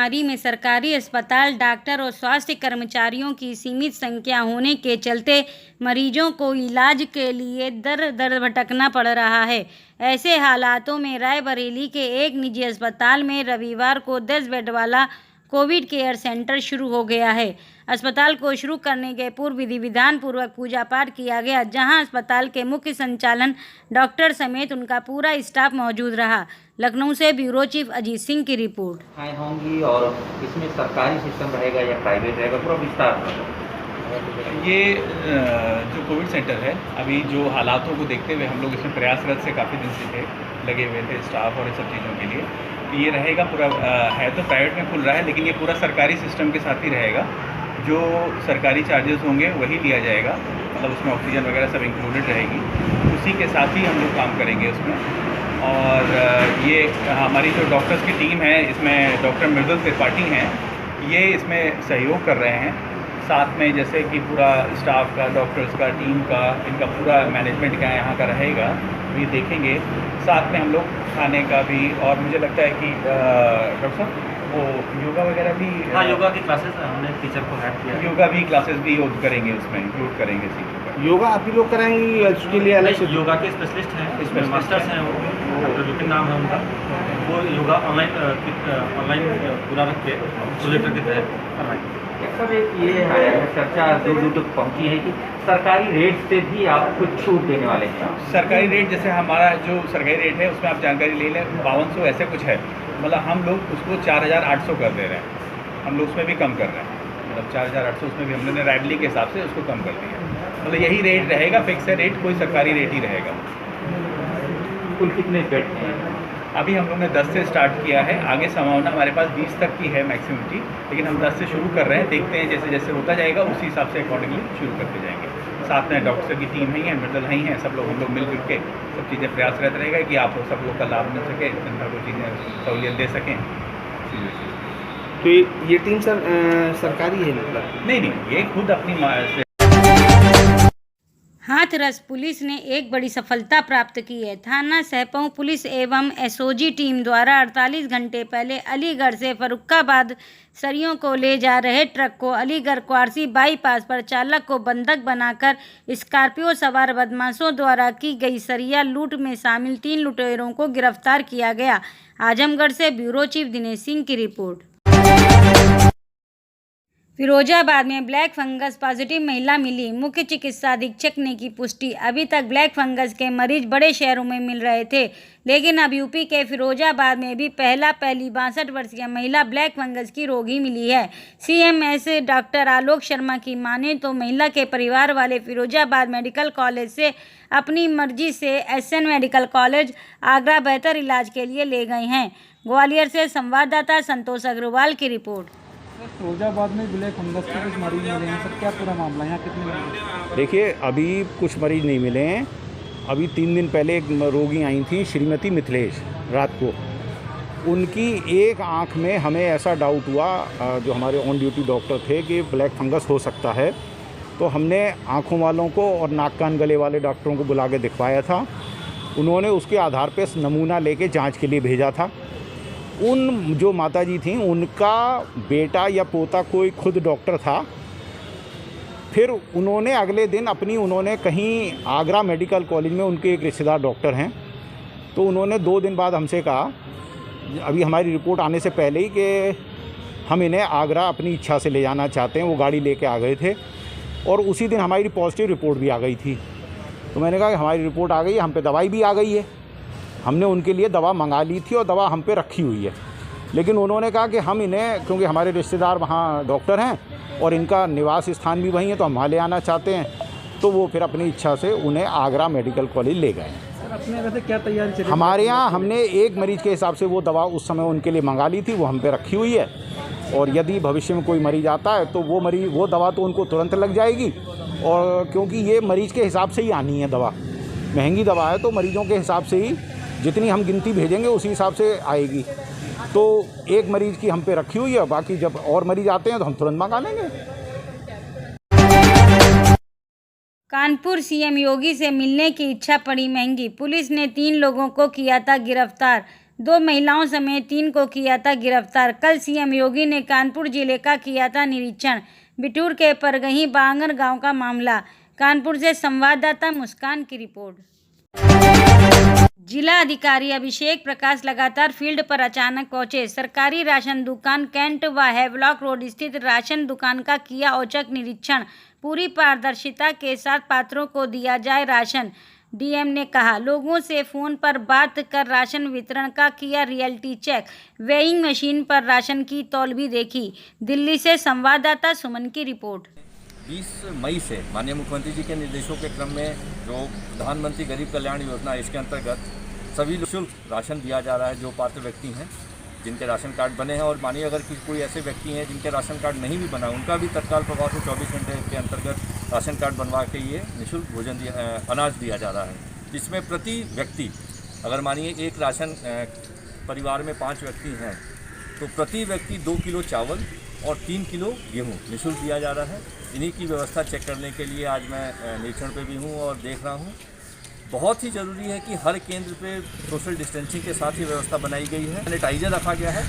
महामारी में सरकारी अस्पताल, डॉक्टर और स्वास्थ्य कर्मचारियों की सीमित संख्या होने के चलते मरीजों को इलाज के लिए दर दर भटकना पड़ रहा है। ऐसे हालातों में रायबरेली के एक निजी अस्पताल में रविवार को 10 बेड वाला कोविड केयर सेंटर शुरू हो गया है। अस्पताल को शुरू करने के पूर्व विधि विधान पूर्वक पूजा पाठ किया गया, जहां अस्पताल के मुख्य संचालन डॉक्टर समेत उनका पूरा स्टाफ मौजूद रहा। लखनऊ से ब्यूरो चीफ अजीत सिंह की रिपोर्ट। होंगी और इसमें सरकारी सिस्टम रहेगा या प्राइवेट रहेगा, पूरा विस्तार। ये जो कोविड सेंटर है, अभी जो हालातों को देखते हुए हम लोग इसमें प्रयासरत से काफ़ी दिन से थे, लगे हुए थे स्टाफ और इन सब चीज़ों के लिए। तो ये रहेगा पूरा, है तो प्राइवेट में खुल रहा है, लेकिन ये पूरा सरकारी सिस्टम के साथ ही रहेगा। जो सरकारी चार्जेस होंगे वही लिया जाएगा, मतलब उसमें ऑक्सीजन वगैरह सब इंक्लूडेड रहेगी, उसी के साथ ही हम लोग काम करेंगे उसमें। और ये हमारी जो डॉक्टर्स की टीम है, इसमें डॉक्टर मृदुल त्रिपाठी हैं, ये इसमें सहयोग कर रहे हैं। साथ में जैसे कि पूरा स्टाफ का, डॉक्टर्स का, टीम का, इनका पूरा मैनेजमेंट क्या यहाँ का रहेगा, ये देखेंगे। साथ में हम लोग खाने का भी, और मुझे लगता है कि डॉक्टर साहब वो योगा वगैरह भी, हाँ, योगा की क्लासेस हमने टीचर को ऐड किया, योगा भी क्लासेस भी योग करेंगे, उसमें इंक्लूड करेंगे सीखने का। योगा आप ही लोग कराएंगे, उसके लिए अलग से योगा के स्पेशलिस्ट हैं, इसमें मास्टर्स हैं, वो विपिन नाम है उनका, वो योगा ऑनलाइन पूरा रख के प्रोजेक्टर के तहत करवाएंगे। सब एक ये है चर्चा दूर दूर तक पहुँची है कि सरकारी रेट से भी आप कुछ छूट देने वाले हैं। सरकारी रेट, जैसे हमारा जो सरकारी रेट है उसमें आप जानकारी ले लें, 5200 ऐसे कुछ है, मतलब हम लोग उसको 4800 कर दे रहे हैं, हम लोग उसमें भी कम कर रहे हैं, मतलब 4800 उसमें भी हमने रायबरेली के हिसाब से उसको कम कर दिया। मतलब यही रेट रहेगा, फिक्स है रेट, कोई सरकारी रेट ही रहेगा। कुल कितने बेड हैं? अभी हम लोग ने 10 से स्टार्ट किया है, आगे संभावना हमारे पास 20 तक की है मैक्सिमिटी, लेकिन हम 10 से शुरू कर रहे हैं, देखते हैं जैसे जैसे होता जाएगा उसी हिसाब से अकॉर्डिंगली शुरू करते जाएंगे। साथ में डॉक्टर की टीम ही है, मृदुल ही हैं, सब लोग हम लोग मिलजुल के सब चीज़ें प्रयासरत रहेगा कि आप लोग सब लोग का लाभ मिल सके, जनता को चीज़ें सहूलियत दे सकें। तो ये टीम सरकारी है, मतलब नहीं, ये खुद अपनी हाथरस पुलिस ने एक बड़ी सफलता प्राप्त की है। थाना सहपऊ पुलिस एवं एसओजी टीम द्वारा 48 घंटे पहले अलीगढ़ से फर्रुखाबाद सरियों को ले जा रहे ट्रक को अलीगढ़ क्वारसी बाईपास पर चालक को बंधक बनाकर स्कॉर्पियो सवार बदमाशों द्वारा की गई सरिया लूट में शामिल 3 लुटेरों को गिरफ्तार किया गया। आजमगढ़ से ब्यूरो चीफ दिनेश सिंह की रिपोर्ट। फिरोजाबाद में ब्लैक फंगस पॉजिटिव महिला मिली, मुख्य चिकित्सा अधीक्षक ने की पुष्टि। अभी तक ब्लैक फंगस के मरीज बड़े शहरों में मिल रहे थे, लेकिन अब यूपी के फिरोजाबाद में भी पहली 62 वर्षीय महिला ब्लैक फंगस की रोगी मिली है। सीएमएस डॉक्टर आलोक शर्मा की माने तो महिला के परिवार वाले फिरोजाबाद मेडिकल कॉलेज से अपनी मर्जी से एसएन मेडिकल कॉलेज आगरा बेहतर इलाज के लिए ले गए हैं। ग्वालियर से संवाददाता संतोष अग्रवाल की रिपोर्ट। फिरोजाबाद में ब्लैक फंगस के कुछ मरीज मिले हैं, सर क्या पूरा मामला है, यहाँ कितने मरीज? देखिए, अभी कुछ मरीज नहीं मिले हैं। अभी 3 दिन पहले एक रोगी आई थी, श्रीमती मिथिलेश, रात को। उनकी एक आंख में हमें ऐसा डाउट हुआ, जो हमारे ऑन ड्यूटी डॉक्टर थे, कि ब्लैक फंगस हो सकता है। तो हमने आँखों वालों को और नाक कान गले वाले डॉक्टरों को बुला के दिखवाया था। उन्होंने उसके आधार पर नमूना लेके जाँच के लिए भेजा था। उन जो माताजी थीं, उनका बेटा या पोता कोई खुद डॉक्टर था। फिर उन्होंने अगले दिन उन्होंने कहीं आगरा मेडिकल कॉलेज में उनके एक रिश्तेदार डॉक्टर हैं, तो उन्होंने 2 दिन बाद हमसे कहा, अभी हमारी रिपोर्ट आने से पहले ही, कि हम इन्हें आगरा अपनी इच्छा से ले जाना चाहते हैं। वो गाड़ी लेके आ गए थे और उसी दिन हमारी पॉजिटिव रिपोर्ट भी आ गई थी। तो मैंने कहा कि हमारी रिपोर्ट आ गई है, हम पे दवाई भी आ गई है। हमने उनके लिए दवा मंगा ली थी और दवा हम पे रखी हुई है, लेकिन उन्होंने कहा कि हम इन्हें, क्योंकि हमारे रिश्तेदार वहाँ डॉक्टर हैं और इनका निवास स्थान भी वहीं है, तो हम वहाँ ले आना चाहते हैं। तो वो फिर अपनी इच्छा से उन्हें आगरा मेडिकल कॉलेज ले गए। सर अपने वैसे क्या तैयारी चली? हमारे यहाँ हमने एक मरीज़ के हिसाब से वो दवा उस समय उनके लिए मंगा ली थी, वो हम पे रखी हुई है। और यदि भविष्य में कोई मरीज़ आता है तो वो दवा तो उनको तुरंत लग जाएगी, और क्योंकि ये मरीज़ के हिसाब से ही आनी है दवा, महंगी दवा है, तो मरीज़ों के हिसाब से ही जितनी हम गिनती भेजेंगे उसी हिसाब से आएगी। तो एक मरीज़ की हम पे रखी हुई है, बाकी जब और मरीज़ आते हैं तो हम तुरंत मंगा लेंगे। कानपुर सीएम योगी से मिलने की इच्छा पड़ी महंगी, पुलिस ने 3 लोगों को किया था गिरफ्तार। 2 महिलाओं समेत 3 को किया था गिरफ्तार। कल सीएम योगी ने कानपुर जिले का किया था निरीक्षण। बिठूर के परगही बांगर गांव का मामला। कानपुर से संवाददाता मुस्कान की रिपोर्ट। जिला अधिकारी अभिषेक प्रकाश लगातार फील्ड पर अचानक पहुंचे। सरकारी राशन दुकान कैंट व हैवलॉक रोड स्थित राशन दुकान का किया औचक निरीक्षण। पूरी पारदर्शिता के साथ पात्रों को दिया जाए राशन। डीएम ने कहा, लोगों से फोन पर बात कर राशन वितरण का किया रियलिटी चेक। वेइंग मशीन पर राशन की तौल भी देखी। दिल्ली से संवाददाता सुमन की रिपोर्ट। 20 मई से माननीय मुख्यमंत्री जी के निर्देशों के क्रम में जो प्रधानमंत्री गरीब कल्याण योजना, इसके अंतर्गत सभी निःशुल्क राशन दिया जा रहा है। जो पात्र व्यक्ति हैं जिनके राशन कार्ड बने हैं, और मानिए अगर कोई ऐसे व्यक्ति हैं जिनके राशन कार्ड नहीं भी बना, उनका भी तत्काल प्रभाव से 24 घंटे के अंतर्गत राशन कार्ड बनवा के ये निःशुल्क भोजन अनाज दिया जा रहा है। जिसमें प्रति व्यक्ति, अगर मानिए एक राशन परिवार में 5 व्यक्ति हैं तो प्रति व्यक्ति 2 किलो चावल और 3 किलो गेहूँ निःशुल्क दिया जा रहा है। इन्हीं की व्यवस्था चेक करने के लिए आज मैं निरीक्षण पे भी हूँ और देख रहा हूँ। बहुत ही ज़रूरी है कि हर केंद्र पे सोशल डिस्टेंसिंग के साथ ही व्यवस्था बनाई गई है। सैनिटाइजर रखा गया है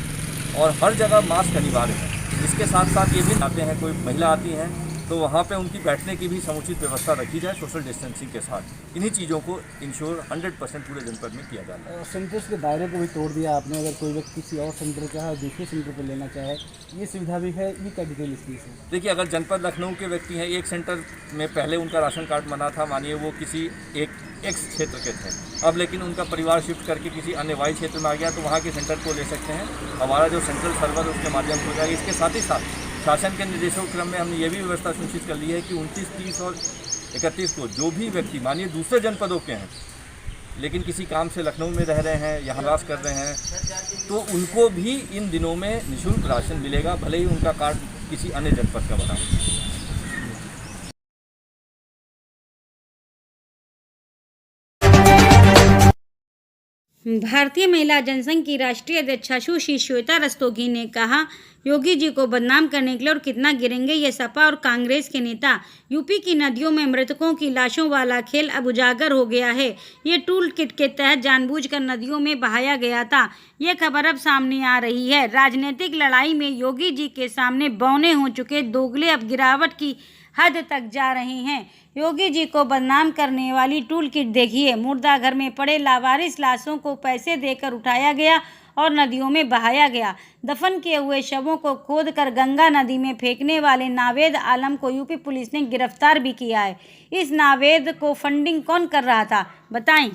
और हर जगह मास्क अनिवार्य है। इसके साथ साथ ये भी आते हैं, कोई महिला आती हैं तो वहाँ पे उनकी बैठने की भी समुचित व्यवस्था रखी जाए सोशल डिस्टेंसिंग के साथ। इन्हीं चीज़ों को इंश्योर 100% पूरे जनपद में किया जाता है। सेंटर्स के दायरे को भी तोड़ दिया आपने। अगर कोई व्यक्ति किसी और सेंटर चाहे दूसरे सेंटर पर लेना चाहे, ये सुविधा भी है। ये क्या डिटेल इसकी है? देखिए, अगर जनपद लखनऊ के व्यक्ति हैं, एक सेंटर में पहले उनका राशन कार्ड बना था, मानिए वो किसी एक एक्स क्षेत्र के थे, अब लेकिन उनका परिवार शिफ्ट करके किसी अन्य वाई क्षेत्र में आ गया तो वहाँ के सेंटर को ले सकते हैं। हमारा जो सेंट्रल सर्वर उसके माध्यम से हो जाएगा। इसके साथ ही साथ शासन के निर्देशों के क्रम में हमने ये भी व्यवस्था सुनिश्चित कर ली है कि 29, 30 और 31 को जो भी व्यक्ति मानिए दूसरे जनपदों के हैं लेकिन किसी काम से लखनऊ में रह रहे हैं, यहाँ निवास कर रहे हैं, तो उनको भी इन दिनों में निःशुल्क राशन मिलेगा, भले ही उनका कार्ड किसी अन्य जनपद का बना। भारतीय महिला जनसंघ की राष्ट्रीय अध्यक्षा सुश्री श्वेता रस्तोगी ने कहा, योगी जी को बदनाम करने के लिए और कितना गिरेंगे ये सपा और कांग्रेस के नेता। यूपी की नदियों में मृतकों की लाशों वाला खेल अब उजागर हो गया है। ये टूल किट के तहत जानबूझकर नदियों में बहाया गया था। ये खबर अब सामने आ रही है। राजनीतिक लड़ाई में योगी जी के सामने बौने हो चुके दोगले अब गिरावट की हद तक जा रहे हैं। योगी जी को बदनाम करने वाली टूल किट देखिए। मुर्दा घर में पड़े लावारिस लाशों को पैसे देकर उठाया गया और नदियों में बहाया गया। दफन किए हुए शवों को खोदकर गंगा नदी में फेंकने वाले नावेद आलम को यूपी पुलिस ने गिरफ्तार भी किया है। इस नावेद को फंडिंग कौन कर रहा था, बताएं।